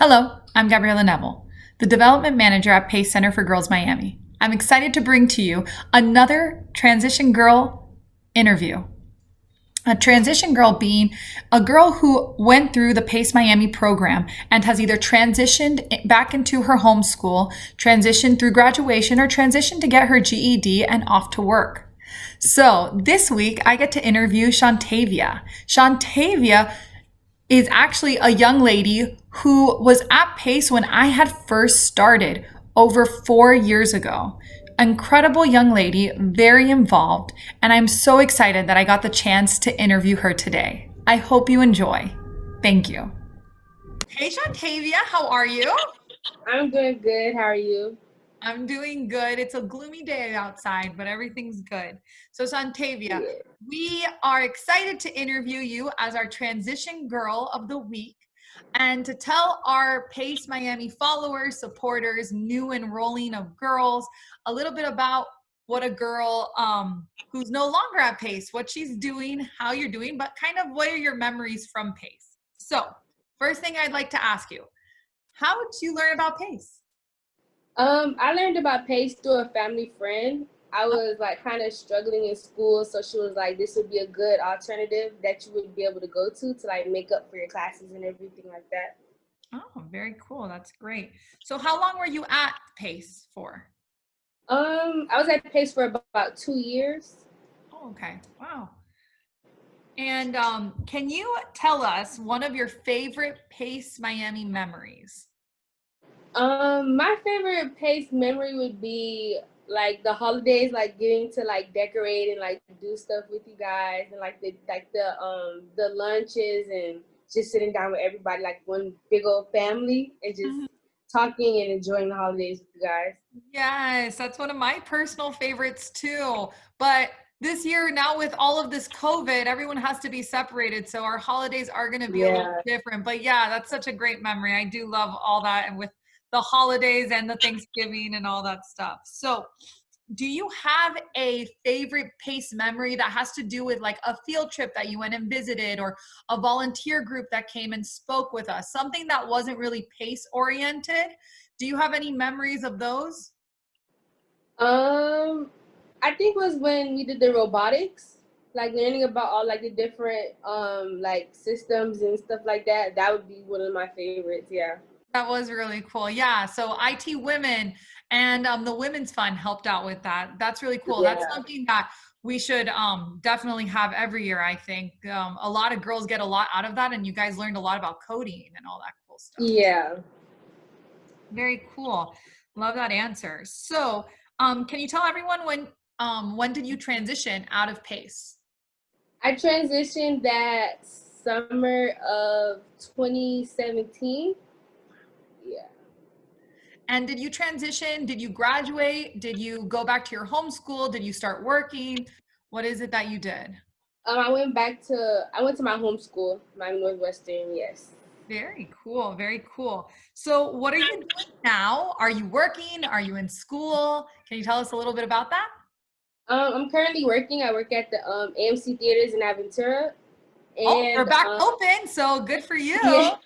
Hello, I'm Gabriella Neville, the Development Manager at Pace Center for Girls Miami. I'm excited to bring to you another Transition Girl interview. A transition girl being a girl who went through the Pace Miami program and has either transitioned back into her home school, transitioned through graduation, or transitioned to get her GED and off to work. So this week, I get to interview Shantavia. Shantavia is actually a young lady who was at Pace when I had first started over 4 years ago. Incredible young lady, very involved, and I'm so excited that I got the chance to interview her today. I hope you enjoy. Thank you. Hey, Shantavia, how are you? I'm doing good. How are you? I'm doing good. It's a gloomy day outside, but everything's good. So, Shantavia, Yeah. we are excited to interview you as our transition girl of the week and to tell our Pace Miami followers, supporters, new enrolling of girls a little bit about what a girl who's no longer at Pace, what she's doing, how you're doing, but kind of what are your memories from Pace. So, first thing I'd like to ask you, how did you learn about Pace? I learned about PACE through a family friend. I was like kind of struggling in school, so she was like, "This would be a good alternative that you would be able to go to like make up for your classes and everything like that." Oh, very cool. That's great. So how long were you at Pace for? I was at PACE for about 2 years. Oh, okay. Wow. And can you tell us one of your favorite Pace Miami memories? My favorite PACE memory would be like the holidays, like getting to like decorate and like do stuff with you guys, and like the lunches and just sitting down with everybody like one big old family and just Mhm. talking and enjoying the holidays with you guys. Yes, that's one of my personal favorites too. But this year, now with all of this COVID, everyone has to be separated. So our holidays are going to be a little Yeah. different. But yeah, that's such a great memory. I do love all that and with the holidays and the Thanksgiving and all that stuff. So, do you have a favorite PACE memory that has to do with like a field trip that you went and visited or a volunteer group that came and spoke with us? Something that wasn't really PACE oriented? Do you have any memories of those? Um, I think was when we did the robotics, like learning about all like the different like systems and stuff like that. That would be one of my favorites. Yeah. That was really cool. Yeah. So IT Women and the Women's Fund helped out with that. That's really cool. That's Yeah. something that we should definitely have every year, I think. A lot of girls get a lot out of that, and you guys learned a lot about coding and all that cool stuff. Yeah. Very cool. Love that answer. So, can you tell everyone when did you transition out of PACE? I transitioned that summer of 2017. Yeah. And did you transition? Did you graduate? Did you go back to your homeschool? Did you start working? What is it that you did? I went to my home school, my Northwestern, yes. Very cool. Very cool. So, what are you doing now? Are you working? Are you in school? Can you tell us a little bit about that? I'm currently working. I work at the AMC theaters in Aventura, Oh, they're and back open. So, good for you. yeah,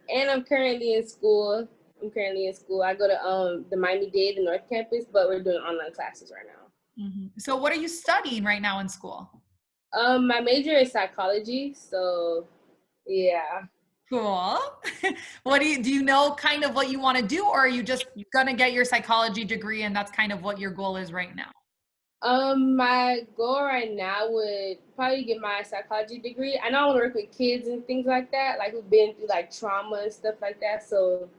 and I'm currently in school. I go to the Miami Dade, the North Campus, but we're doing online classes right now. Mhm. So, what are you studying right now in school? My major is psychology, so yeah. Cool. What do you know kind of what you want to do, or are you just gonna get your psychology degree and that's kind of what your goal is right now? My goal right now would probably get my psychology degree. I know I want to work with kids and things like that, like who've been through like trauma and stuff like that. So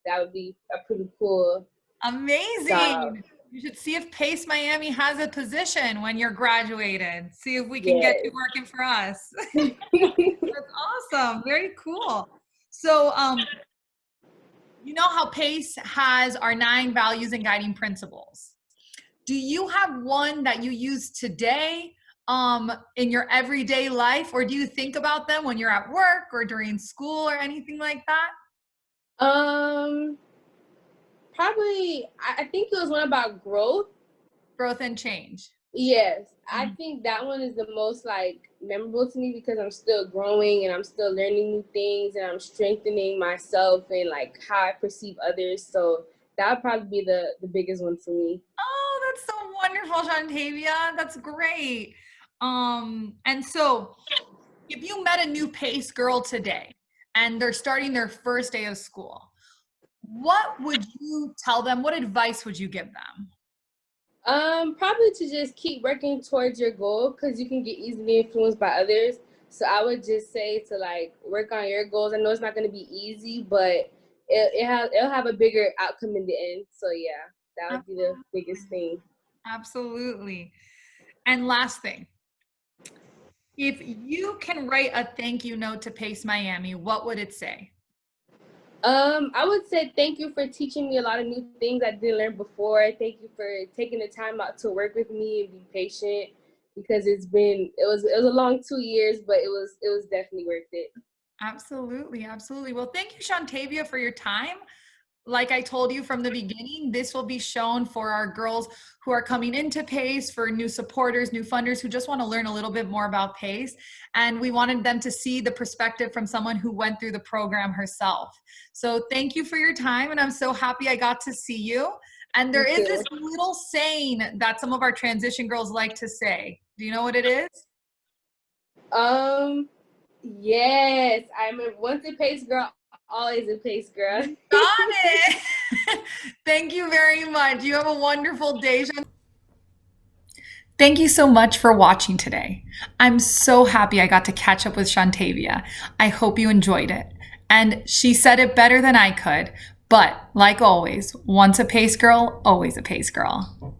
that would be a pretty cool job. Amazing. You should see if Pace Miami has a position when you're graduated. See if we can get you Yes. working for us. That's awesome. Very cool. So, you know how PACE has our 9 values and guiding principles. Do you have one that you use today in your everyday life, or do you think about them when you're at work or during school or anything like that? um, Probably I think it was one about growth. Growth and change. Yes, I think that one is the most like memorable to me because I'm still growing and I'm still learning new things and I'm strengthening myself and like how I perceive others. So that would probably be the biggest one for me. Oh, that's so wonderful, Shantavia. That's great. And so if you met a new PACE girl today and they're starting their first day of school, what would you tell them? What advice would you give them? Probably to just keep working towards your goal because you can get easily influenced by others. So I would just say to like work on your goals. I know it's not going to be easy, but it'll have a bigger outcome in the end. So yeah, that would be the biggest Absolutely. thing. Absolutely. And last thing, if you can write a thank you note to Pace Miami, what would it say? I would say thank you for teaching me a lot of new things I didn't learn before. Thank you for taking the time out to work with me and be patient because it was a long 2 years, but it was definitely worth it. Absolutely, absolutely. Well, thank you, Shantavia, for your time. Like I told you from the beginning, this will be shown for our girls who are coming into PACE, for new supporters, new funders who just want to learn a little bit more about PACE. And we wanted them to see the perspective from someone who went through the program herself. So thank you for your time. And I'm so happy I got to see you. And there You is this too. little saying that some of our transition girls like to say. Do you know what it is? Um, yes, I remember once a pace girl, always a pace girl. You got it. Thank you very much. You have a wonderful day. Thank you so much for watching today. I'm so happy I got to catch up with Shantavia. I hope you enjoyed it. And she said it better than I could, but like always, once a pace girl, always a pace girl.